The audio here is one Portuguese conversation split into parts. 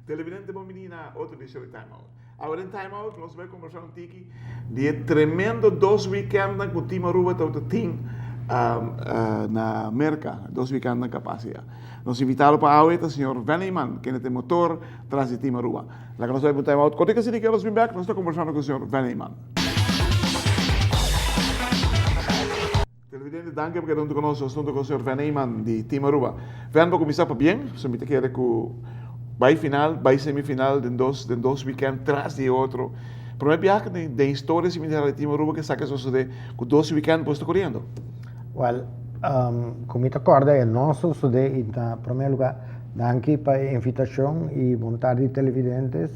Televidente Bominina, outra edição de Time Out. Agora em Time Out, nós vamos conversar um pouquinho de tremendo 2 weekends com o time Aruba, todo o time na Merca, 2 weekends na capacidade. Nós invitamos para a o senhor Veneman, que tem motor, traz o time Aruba. Lá que nós vamos Time Out, quando é que se diga, nós vamos back, nós estamos conversando com o senhor Veneman. Televidente, danke porque não te conosco, estou com o senhor Veneman de time Aruba. Ven para começar para bem, se me quer que vai final, vai semifinal, de dois weekends atrás de outro. Para mim, viagem de história similar ao time Aruba que saca isso de que 2 weekends posto correndo. Well, como te acorda, é nosso estudante, em primeiro lugar, danke para a invitação e vontade de televidentes.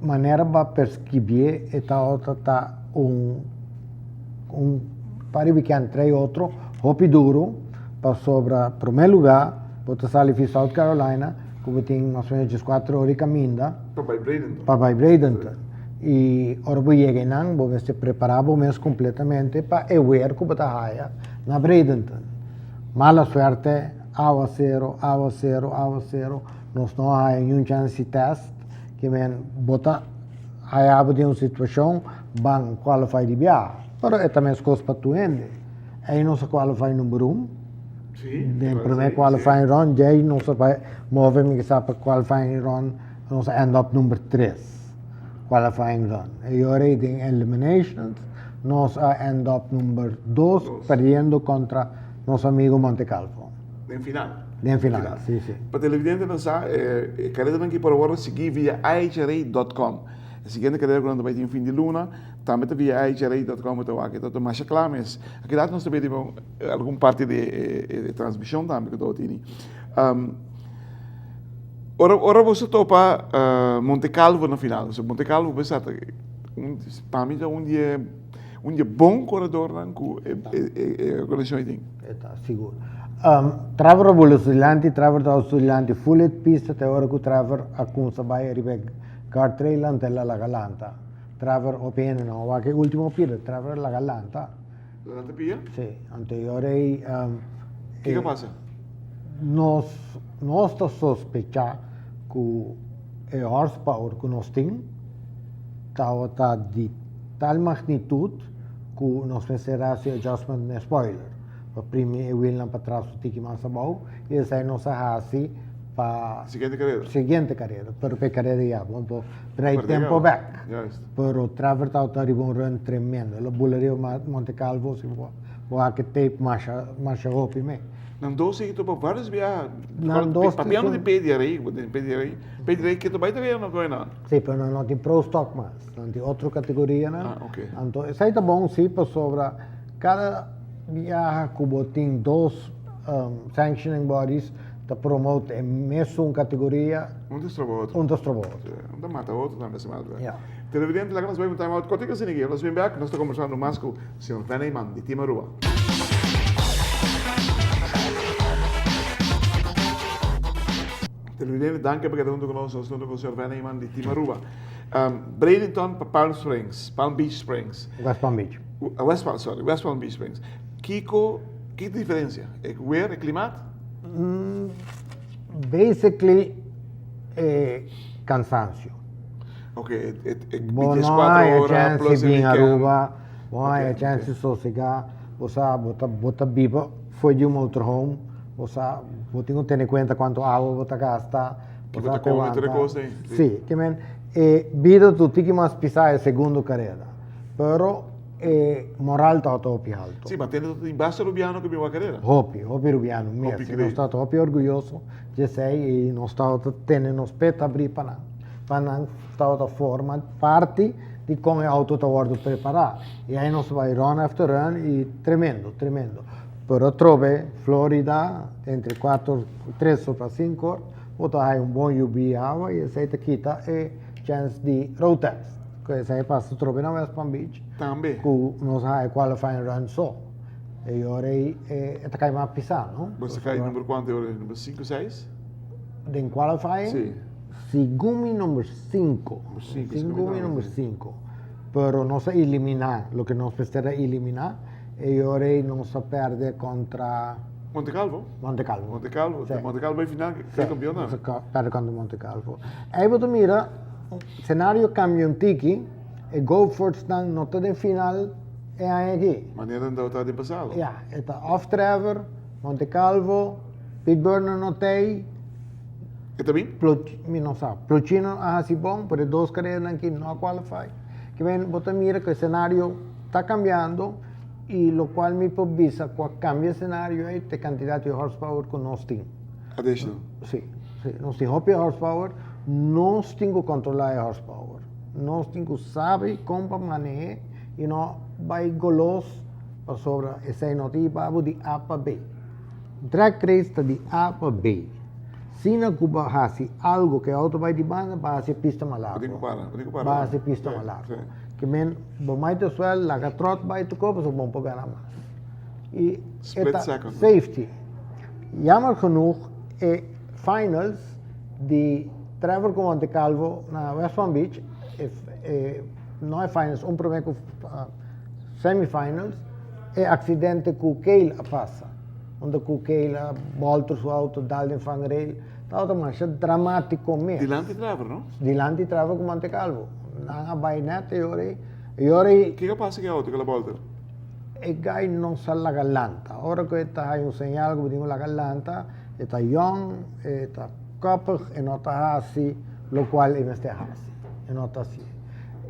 Maneira para perceber e tá para o weekend 3 outro, hopi duro, para sobre, primeiro lugar, para sair para South Carolina, como tem mais ou menos 4 horas de caminho. Para Bradenton. E ora vou chegar não, vou se preparar mesmo completamente para ver como está raia na Bradenton. Mala sorte, água zero, nós não há nenhum chance de teste, que vem botar a de uma situação, vão qualificar de viagem. Mas é também as coisas para tu ainda. Aí não se qualifica número 1. Sim. De primeiro qualifying run, já não se vai mover, mas para qualifying run, não se end up número 3. Qualifying run. E agora em eliminations, nós end up número 2, perdendo contra nosso amigo Monte Calvo. Em final. Em final, sim. Para televidente não sabe, querendo aqui para agora seguir via ihra.com. A seguinte cadeira quando vai ter um fim de luna, também via ihra.com, então aqui todo mais clames. Aqui dá nós também temos alguma parte de transmissão também que estou tendo. Ora você topa Monte Calvo no final. Monte Calvo você para mim é um dia bom corredor não com condição aí. Está seguro. Traver bolosiliante, traver da oscillante, full pista te ora que traver a kunsa vai arrivare car trail ante la Galanta. Traver opene no, va che ultimo pira, traver la Galanta. La Galanta pia? Sì, anteriore che passa? Nos sta sospecha che e horsepower che nos ting ta di tal magnitude che nos penserà se adjustment ne spoiler. Pa primi e wheel para trás o tiki mais abaixo e esse aí nossa raça para seguinte carreira para a carreira já vamos para o tempo back para o traver tá um run tremendo a bularia Monte Calvo se vou que tape mais roupa me não dou se tu para vários viagens não dou para piano de pedirei que tu vai ter não coisa sim para não tem pro stock mais não tem outra categoria não ok então isso aí tá bom sim para sobra cada viaja como tem 2 sanctioning bodies que promote a mesma categoria um distribuidor um mata outro também se mata televidente lá que nós vamos time out quanto que se ninguém nós vamos back nós estamos conversando mais com o senhor Veneman de time Aruba televidente danke porque estão conosco nós estamos com o senhor Veneman de time Aruba Bradenton para Palm Beach Springs West Palm Beach que diferença? É wear, é clima? Basically, é cansancio. Ok, é 24 horas plus em Aruba, a chance de sossegar, você bota biba, foi de um motorhome, você tem que ter em conta quanto água você gasta, você aguenta. Sim, que men, vida tu tem que mais pisar a segunda carreira, pero moral está topi alto. Sì, ma tiene in basso Rubiano che abbiamo a carriera. Hopi Rubiano, mesmo. Nós está topi orgulhoso, já sei, e nós está tendo nos peta abrir para não está forma parte de como a auto está ordo preparar. E aí nós vai run after run e tremendo. Pero trove Florida entre 3 para 5 horas, aí bom UV água e essa quita e chance de road test. Que aí passa trove na West Palm Beach. Também. Que nós há qualifying run só. E ora está cai mais pisar, não? Você cai número quanto agora? Número 5, 6? Den qualifying? Sim. Segumi número 5. Segumi número 5. Pero não se eliminar, o que nós precisamos eliminar, e ora não se perde contra Monte Calvo? Monte Calvo. Monte Calvo, Sì. Monte Calvo in finale, che è campione. Perde contra Monte Calvo. E você mira, cenário cambia um tiki, e Go Force não está em final, é aqui. Maneira de estar de passado. Ja, está Off-Traver, Monte Calvo, Pete Burner não tem, E também? não sabe, Pluchino assim bom, por 2 carreiras aqui não qualify. Que vem, você mira que o cenário está cambiando, e o qual me provisa, quando cambia o cenário, é a quantidade de horsepower que nós temos. Additional. Sim, nós temos hobby horsepower, nós temos que controlar a horsepower. Nós temos que saber como manejar e não vai golos para sobre essa notícia de A para B. Drag race está de A para B. Se não Cuba hace algo que a auto vai de banda, vai ser pista malargo. Dico para. Vai ser pista malargo. Que men, bom mais do swell, la trot vai to copa, so bom para ganhar mais. E Split second. Safety. Jammer genoeg, finals de Trevor com Monte Calvo na West Palm Beach, não é finals, primeiro semifinals, é acidente que o Keil passa. Onde o Keil volta o auto, dá em fangrel, está marcha dramático mesmo. Dilante Trevor, não? Dilante Trevor com Monte Calvo. Não vai nada, e ora que passa que a auto, que la volta? E gai non sa la galanta. Ora que está aí um señal que digo la galanta, está young, está koppig e não está assim, lo qual é este assim. E não está assim.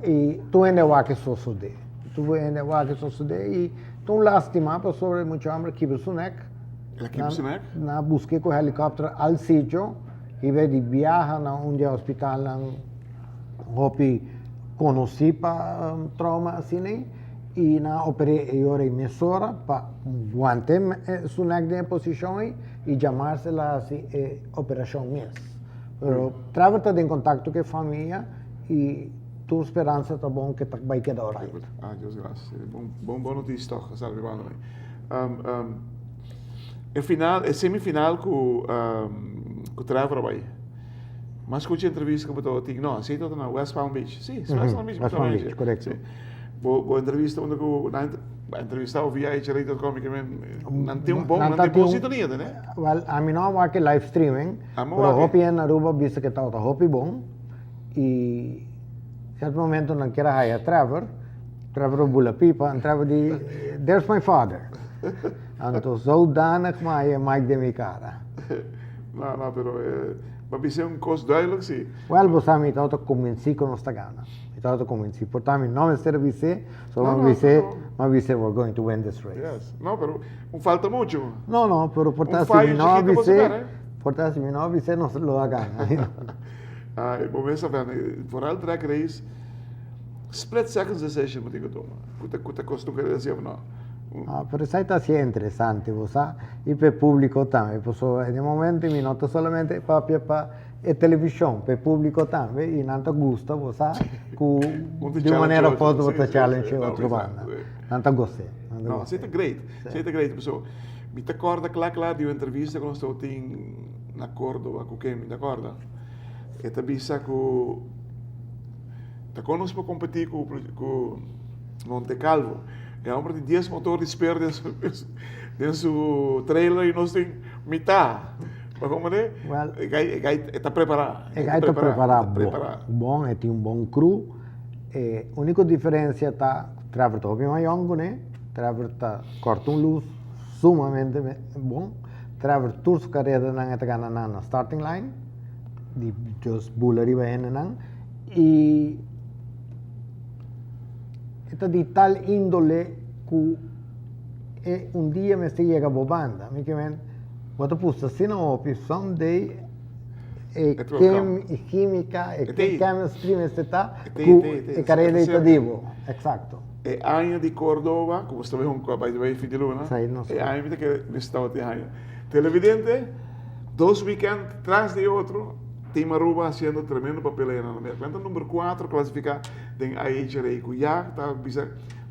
E tu ainda vai que só sude. Tu ainda vai que só sude e tu lastima para sobre muito hambre que sunek. Ela que sunek? Na busque com helicóptero al sitio e vedi viaja na dia hospital na hopi conheci para trauma assim. E na operei ora emissora para guante sunek de posição e chamar-se lá assim operação mês. Pero trava em contato com a família e tua esperança tá bom que vai quedar right. Ah, Deus graças. Bom notícia toch, sabe bom também. É final, é semifinal com o Trevor vai. Mas escutei a entrevista que eu tinha, não, sei todo na West Palm Beach. Sim, West Palm Beach, West Palm Beach, correto. Boa entrevista onde a entrevista via HRA.com que não tem não tem boa sintonia, né? Well, a mim não vai que live streaming, pero hopi na Aruba vista que tá hopi bom e certo momento não quero hire Trevor bula pipa, Trevor di there's my father. Então zodanig maar je Mike de minha cara. Não, pero mas é coisa duidelijk sim. Well, você me tá convenci com nossa gana. Estava convencido. Portanto, não é ser vice, só mas vice we're going to win this race. Yes. Não, pero falta muito. Não, pero portanto, se não vice não se lo da gana. Bom, essa vez, por all track race, split seconds decision moet ik tomar. Kuta kost nunca dizer não. Pero isso está assim interessante, você e para o público também. Porque no momento me nota somente para a televisão, para o público também, e não te gusta, você, de maneira pode você challenge outra banda. Não te gosta. Não, isso é great. Isso é great, pessoal. Me te acorda claro de uma entrevista que nós estamos na Córdoba, com quem me acorda. E te bisa que te conosco para competir com Monte Calvo. É um de 10 motores espera dentro do trailer e nós temos metade. Mas como é? Está preparado. Está preparado. Bom, tem bom crew. A única diferença está Trevor está bem mais longo, né? Trevor está corta luz sumamente bom. Trevor toda a carreira não está ganhando na starting line. De just bullery vai não. E está de tal índole que dia me chega a banda. Me que você puxa assim não someday química chemistry me está que carreira está vivo. Exato. É ano de Córdoba, como está vendo com a vai fim de luna. É ano que me está aí. Televidente, 2 weekends atrás de outro. Tem Aruba fazendo tremendo papel aí na América. Então, número 4 classificar tem a IHRA, que já está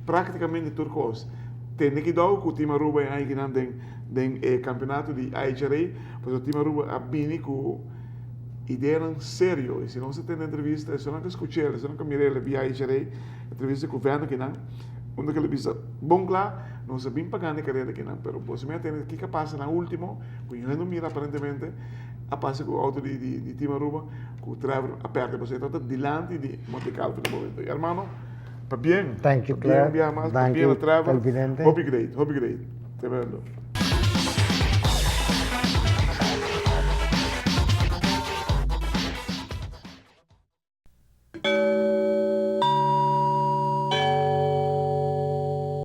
praticamente turcos. tem que dar o time Aruba aí que não tem campeonato de IHRA, pois o time Aruba abini com ideia sério. E se não se tem entrevista, se não escutei, se não mirei ele via IHRA, entrevista com o governo que não, onde ele disse, bom lá, não se bem pagando a carreira que não, pero possivelmente tem que passa na último, que eu não mira aparentemente, a passa com o auto de time Aruba, com o Trevor aperta, você está delante de Monte Calvo no momento. Hermano, para bien. Thank you, Claire. Para bien, Trevor. Presidente. Hope great. Te vendo.